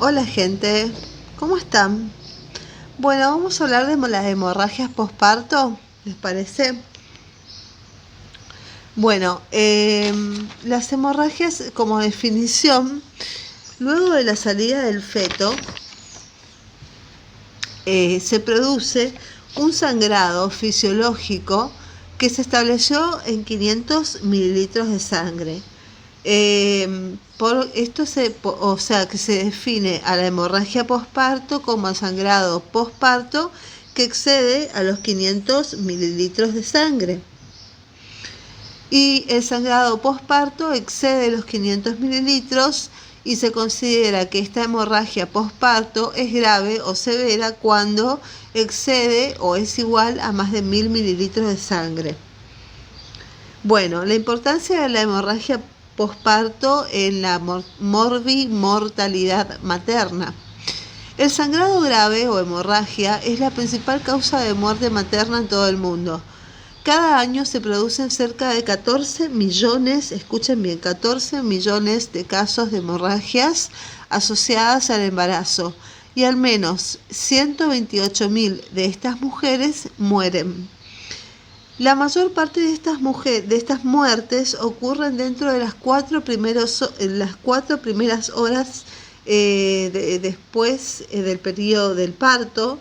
Hola gente, ¿cómo están? Bueno, vamos a hablar de las hemorragias posparto, ¿les parece? Bueno, las hemorragias como definición, luego de la salida del feto, se produce un sangrado fisiológico que se estableció en 500 mililitros de sangre. Por esto que se define a la hemorragia posparto como el sangrado posparto que excede a los 500 mililitros de sangre. Y el sangrado posparto excede los 500 mililitros y se considera que esta hemorragia posparto es grave o severa cuando excede o es igual a más de 1000 mililitros de sangre. Bueno, la importancia de la hemorragia posparto en la mortalidad materna. El sangrado grave o hemorragia es la principal causa de muerte materna en todo el mundo. Cada año se producen cerca de 14 millones, escuchen bien, 14 millones de casos de hemorragias asociadas al embarazo y al menos 128.000 de estas mujeres mueren. La mayor parte de estas muertes ocurren dentro de las cuatro primeras horas después del periodo del parto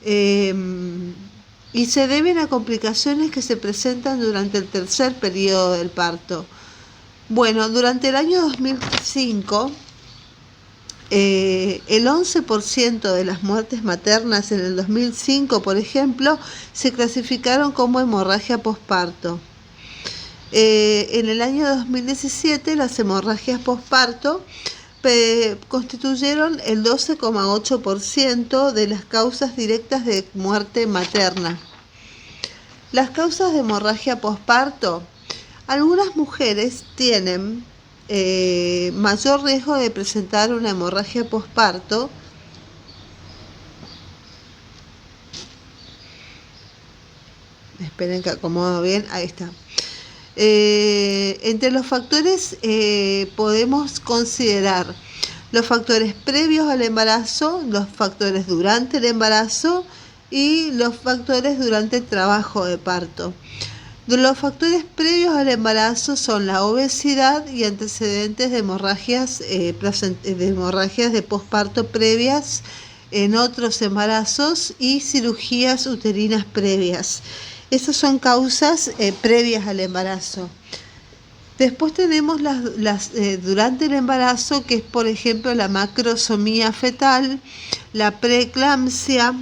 y se deben a complicaciones que se presentan durante el tercer periodo del parto. Bueno, durante el año 2005, el 11% de las muertes maternas en el 2005, por ejemplo, se clasificaron como hemorragia posparto. En el año 2017, las hemorragias posparto constituyeron el 12,8% de las causas directas de muerte materna. Las causas de hemorragia posparto. Algunas mujeres tienen mayor riesgo de presentar una hemorragia posparto esperen que acomodo bien, ahí está. Entre los factores podemos considerar los factores previos al embarazo, los factores durante el embarazo y los factores durante el trabajo de parto. Los factores previos al embarazo son la obesidad y antecedentes de hemorragias de posparto previas en otros embarazos y cirugías uterinas previas. Esas son causas previas al embarazo. Después tenemos las durante el embarazo, que es por ejemplo la macrosomía fetal, la preeclampsia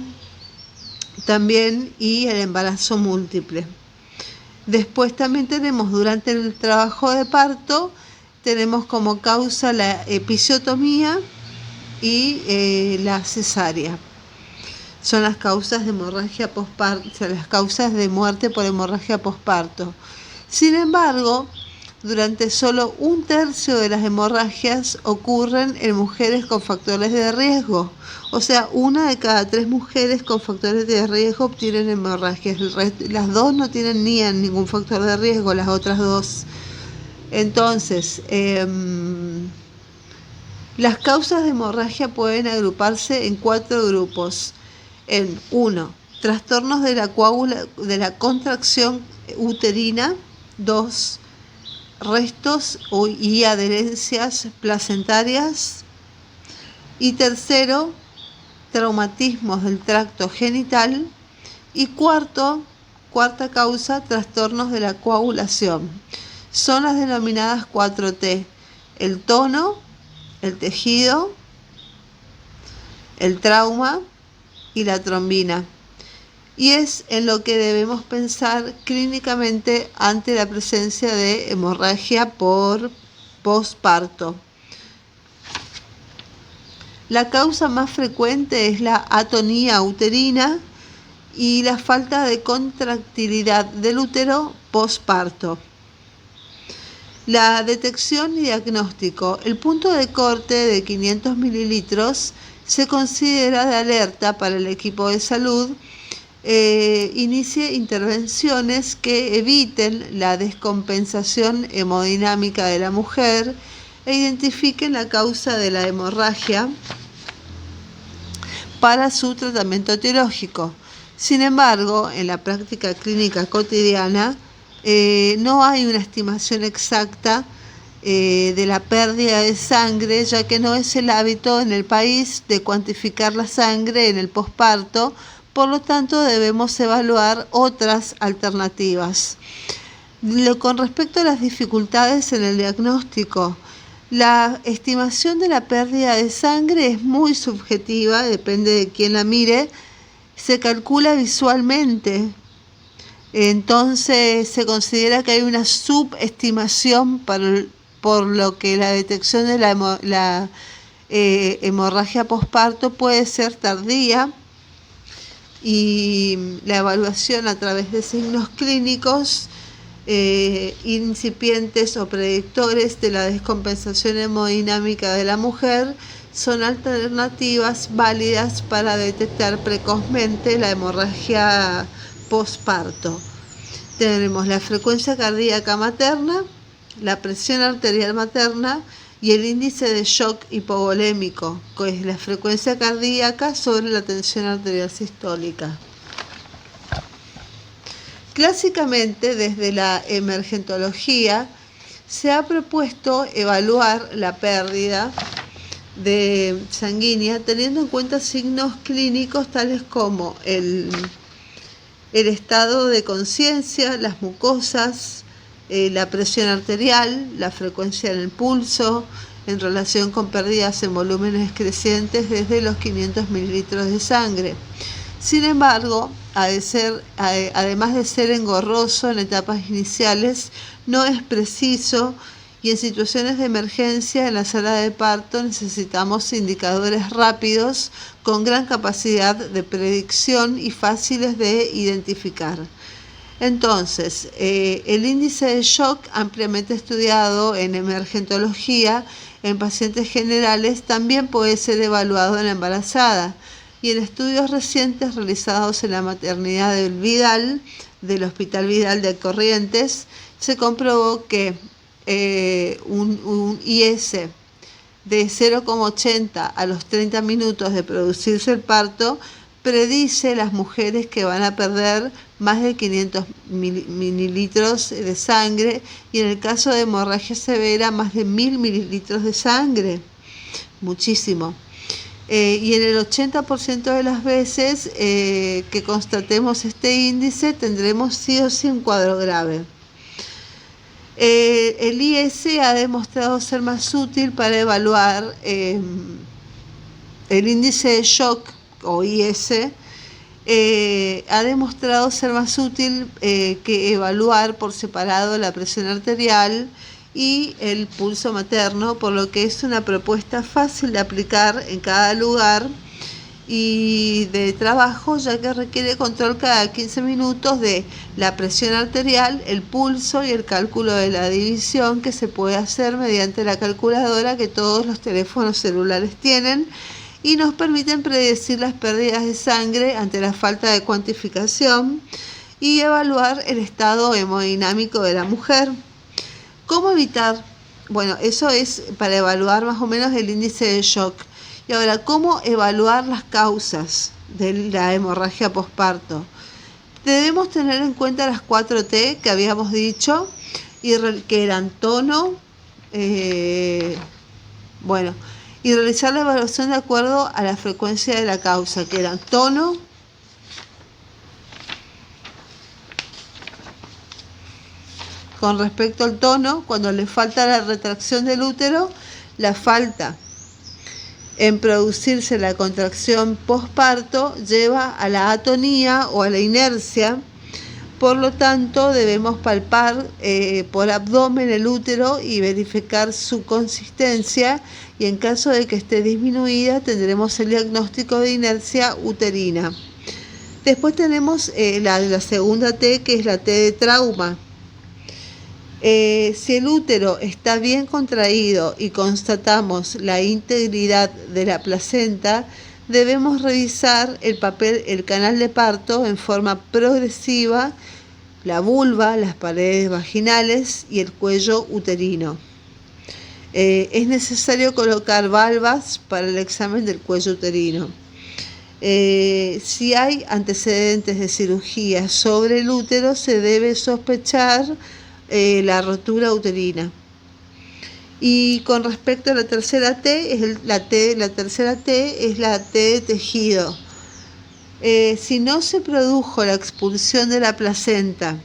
también y el embarazo múltiple. Después también tenemos durante el trabajo de parto, tenemos como causa la episiotomía y la cesárea. Son las causas de hemorragia posparto, las causas de muerte por hemorragia posparto. Sin embargo, durante solo 1/3 de las hemorragias ocurren en mujeres con factores de riesgo. O sea, 1 de cada 3 mujeres con factores de riesgo tienen hemorragias. Las 2 no tienen ningún factor de riesgo, las otras 2. Entonces, las causas de hemorragia pueden agruparse en 4 grupos. En 1, trastornos de la contracción uterina. 2, restos y adherencias placentarias. Y 3, traumatismos del tracto genital. Y cuarta causa, trastornos de la coagulación. Son las denominadas 4T: el tono, el tejido, el trauma y la trombina. Y es en lo que debemos pensar clínicamente ante la presencia de hemorragia por posparto. La causa más frecuente es la atonía uterina y la falta de contractilidad del útero posparto. La detección y diagnóstico. El punto de corte de 500 mililitros se considera de alerta para el equipo de salud. Inicie intervenciones que eviten la descompensación hemodinámica de la mujer e identifiquen la causa de la hemorragia para su tratamiento etiológico. Sin embargo, en la práctica clínica cotidiana no hay una estimación exacta de la pérdida de sangre, ya que no es el hábito en el país de cuantificar la sangre en el posparto, por lo tanto debemos evaluar otras alternativas. Con respecto a las dificultades en el diagnóstico, la estimación de la pérdida de sangre es muy subjetiva, depende de quién la mire, se calcula visualmente. Entonces se considera que hay una subestimación por lo que la detección de la hemorragia posparto puede ser tardía, y la evaluación a través de signos clínicos incipientes o predictores de la descompensación hemodinámica de la mujer son alternativas válidas para detectar precozmente la hemorragia posparto. Tenemos la frecuencia cardíaca materna, la presión arterial materna y el índice de shock hipovolémico, que es la frecuencia cardíaca sobre la tensión arterial sistólica. Clásicamente, desde la emergentología, se ha propuesto evaluar la pérdida de sanguínea teniendo en cuenta signos clínicos tales como el estado de conciencia, las mucosas, la presión arterial, la frecuencia del pulso, en relación con pérdidas en volúmenes crecientes desde los 500 mililitros de sangre. Sin embargo, además de ser engorroso en etapas iniciales, no es preciso, y en situaciones de emergencia en la sala de parto necesitamos indicadores rápidos con gran capacidad de predicción y fáciles de identificar. Entonces, el índice de shock, ampliamente estudiado en emergentología en pacientes generales, también puede ser evaluado en la embarazada, y en estudios recientes realizados en la maternidad del Vidal, del Hospital Vidal de Corrientes, se comprobó que un IS de 0,80 a los 30 minutos de producirse el parto predice las mujeres que van a perder más de 500 mililitros de sangre, y en el caso de hemorragia severa más de 1000 mililitros de sangre, muchísimo. Y en el 80% de las veces que constatemos este índice tendremos sí o sí un cuadro grave. El IS ha demostrado ser más útil para evaluar el índice de shock o IS. Ha demostrado ser más útil que evaluar por separado la presión arterial y el pulso materno, por lo que es una propuesta fácil de aplicar en cada lugar y de trabajo, ya que requiere control cada 15 minutos de la presión arterial, el pulso y el cálculo de la división, que se puede hacer mediante la calculadora que todos los teléfonos celulares tienen, y nos permiten predecir las pérdidas de sangre ante la falta de cuantificación y evaluar el estado hemodinámico de la mujer. ¿Cómo evitar? Bueno, eso es para evaluar más o menos el índice de shock. Y ahora, ¿cómo evaluar las causas de la hemorragia posparto? Debemos tener en cuenta las 4T que habíamos dicho, y que eran tono, y realizar la evaluación de acuerdo a la frecuencia de la causa, que eran tono, con respecto al tono, cuando le falta la retracción del útero, la falta en producirse la contracción posparto lleva a la atonía o a la inercia. Por lo tanto, debemos palpar por abdomen el útero y verificar su consistencia, y en caso de que esté disminuida tendremos el diagnóstico de inercia uterina. Después tenemos la segunda T, que es la T de trauma. Si el útero está bien contraído y constatamos la integridad de la placenta, debemos revisar el canal de parto en forma progresiva, la vulva, las paredes vaginales y el cuello uterino. Es necesario colocar valvas para el examen del cuello uterino. Si hay antecedentes de cirugía sobre el útero, se debe sospechar la rotura uterina. Y con respecto a la tercera T, la tercera T es la T de tejido. Si no se produjo la expulsión de la placenta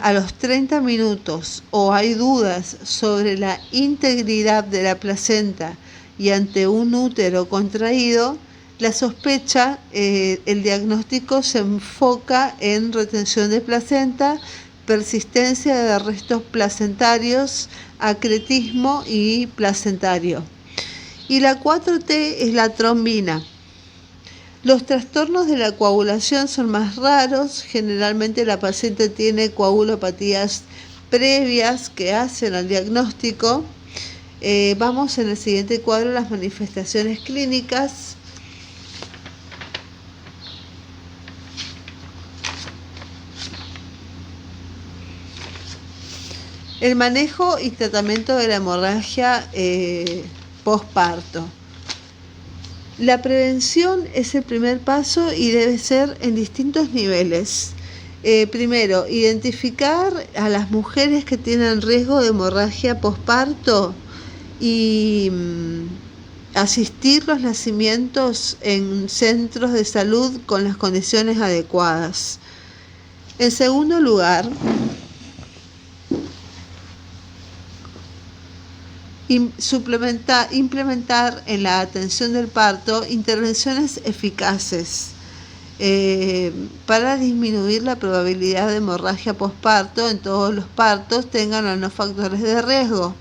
a los 30 minutos o hay dudas sobre la integridad de la placenta y ante un útero contraído, la sospecha, el diagnóstico se enfoca en retención de placenta, persistencia de restos placentarios, acretismo y placentario. Y la 4T es la trombina. Los trastornos de la coagulación son más raros. Generalmente la paciente tiene coagulopatías previas que hacen al diagnóstico. Vamos en el siguiente cuadro a las manifestaciones clínicas. El manejo y tratamiento de la hemorragia posparto. La prevención es el primer paso y debe ser en distintos niveles. Primero, identificar a las mujeres que tienen riesgo de hemorragia posparto y asistir los nacimientos en centros de salud con las condiciones adecuadas. En segundo lugar, implementar en la atención del parto intervenciones eficaces para disminuir la probabilidad de hemorragia posparto en todos los partos, tengan o no factores de riesgo.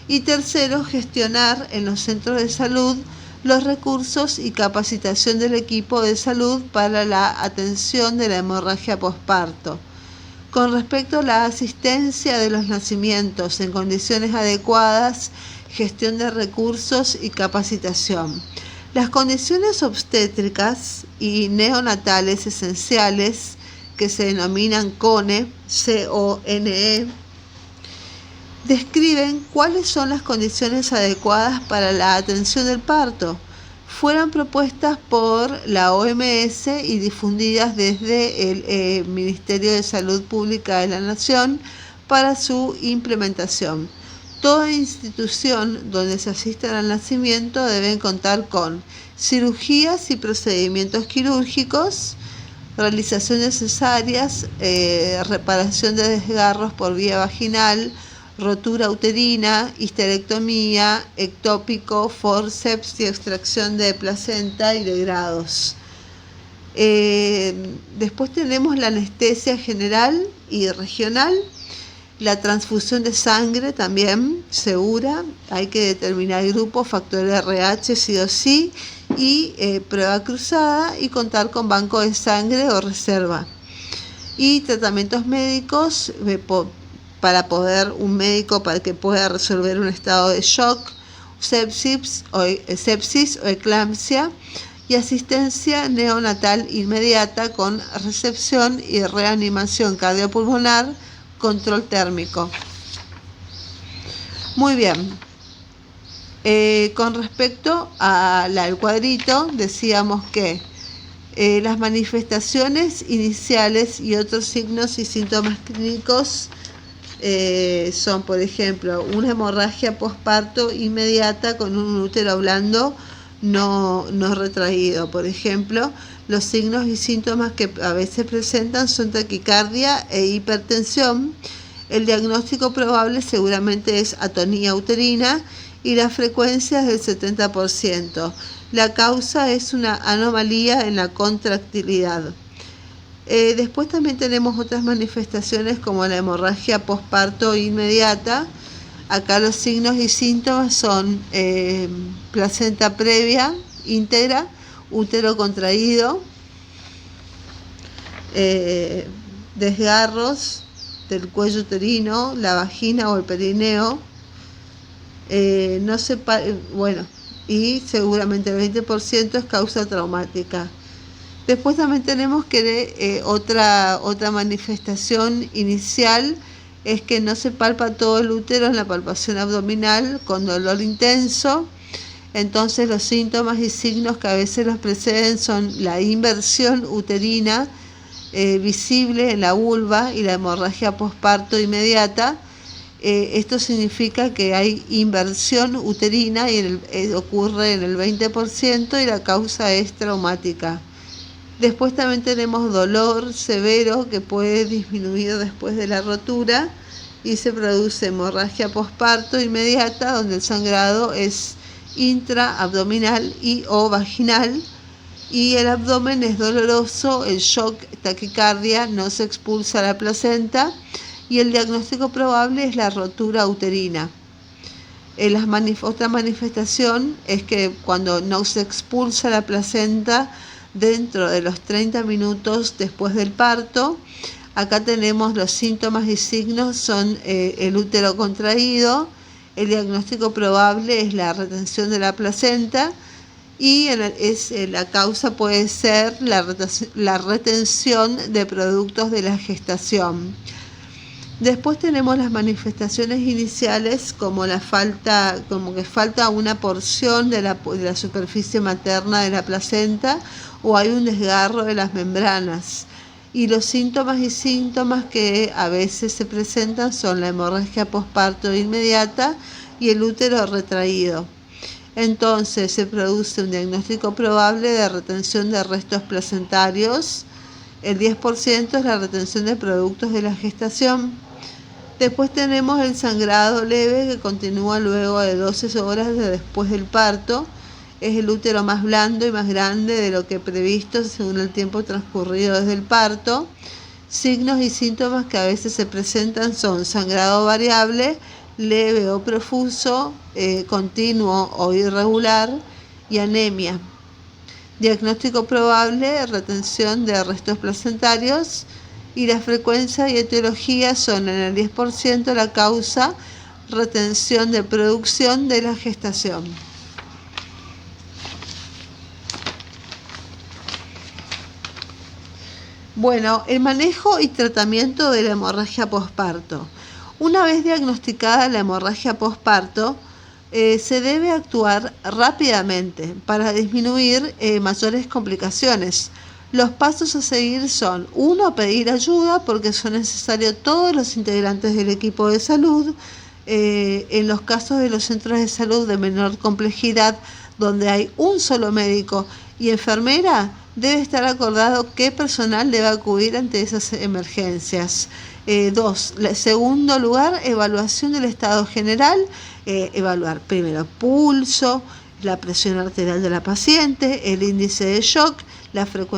Y tercero, gestionar en los centros de salud los recursos y capacitación del equipo de salud para la atención de la hemorragia posparto. Con respecto a la asistencia de los nacimientos en condiciones adecuadas, gestión de recursos y capacitación. Las condiciones obstétricas y neonatales esenciales, que se denominan CONE, C-O-N-E, describen cuáles son las condiciones adecuadas para la atención del parto. Fueron propuestas por la OMS y difundidas desde el Ministerio de Salud Pública de la Nación para su implementación. Toda institución donde se asista al nacimiento debe contar con cirugías y procedimientos quirúrgicos, realización de cesáreas, reparación de desgarros por vía vaginal, rotura uterina, histerectomía, ectópico, forceps y extracción de placenta y de grados. Después tenemos la anestesia general y regional, la transfusión de sangre también segura, hay que determinar el grupo, factor RH sí o sí, y prueba cruzada y contar con banco de sangre o reserva. Y tratamientos médicos para que pueda resolver un estado de shock, sepsis o eclampsia, y asistencia neonatal inmediata con recepción y reanimación cardiopulmonar, control térmico. Muy bien. Con respecto al cuadrito, decíamos que las manifestaciones iniciales y otros signos y síntomas clínicos son, por ejemplo, una hemorragia posparto inmediata con un útero blando no retraído. Por ejemplo, los signos y síntomas que a veces presentan son taquicardia e hipertensión. El diagnóstico probable seguramente es atonía uterina y la frecuencia es del 70%. La causa es una anomalía en la contractilidad. Después también tenemos otras manifestaciones como la hemorragia posparto inmediata. Acá los signos y síntomas son placenta previa, íntegra, útero contraído, desgarros del cuello uterino, la vagina o el perineo, y seguramente el 20% es causa traumática. Después también tenemos que otra manifestación inicial es que no se palpa todo el útero en la palpación abdominal con dolor intenso. Entonces los síntomas y signos que a veces los preceden son la inversión uterina visible en la vulva y la hemorragia posparto inmediata. Esto significa que hay inversión uterina y ocurre en el 20% y la causa es traumática. Después también tenemos dolor severo que puede disminuir después de la rotura y se produce hemorragia posparto inmediata, donde el sangrado es intraabdominal y o vaginal y el abdomen es doloroso, el shock, taquicardia, no se expulsa la placenta y el diagnóstico probable es la rotura uterina. Otra manifestación es que cuando no se expulsa la placenta dentro de los 30 minutos después del parto, acá tenemos los síntomas y signos, son el útero contraído, el diagnóstico probable es la retención de la placenta y la causa puede ser la retención de productos de la gestación. Después tenemos las manifestaciones iniciales como que falta una porción de la superficie materna de la placenta o hay un desgarro de las membranas. Y los síntomas que a veces se presentan son la hemorragia posparto inmediata y el útero retraído. Entonces se produce un diagnóstico probable de retención de restos placentarios. El 10% es la retención de productos de la gestación. Después tenemos el sangrado leve que continúa luego de 12 horas después del parto. Es el útero más blando y más grande de lo que previsto según el tiempo transcurrido desde el parto. Signos y síntomas que a veces se presentan son sangrado variable, leve o profuso, continuo o irregular y anemia. Diagnóstico probable, retención de restos placentarios. Y la frecuencia y etiología son en el 10% la causa, retención de producción de la gestación. Bueno, el manejo y tratamiento de la hemorragia posparto. Una vez diagnosticada la hemorragia posparto, se debe actuar rápidamente para disminuir mayores complicaciones. Los pasos a seguir son: 1. Pedir ayuda porque son necesarios todos los integrantes del equipo de salud. En los casos de los centros de salud de menor complejidad, donde hay un solo médico y enfermera, debe estar acordado qué personal debe acudir ante esas emergencias. 2. Segundo lugar, evaluación del estado general. Evaluar primero pulso, la presión arterial de la paciente, el índice de shock, la frecuencia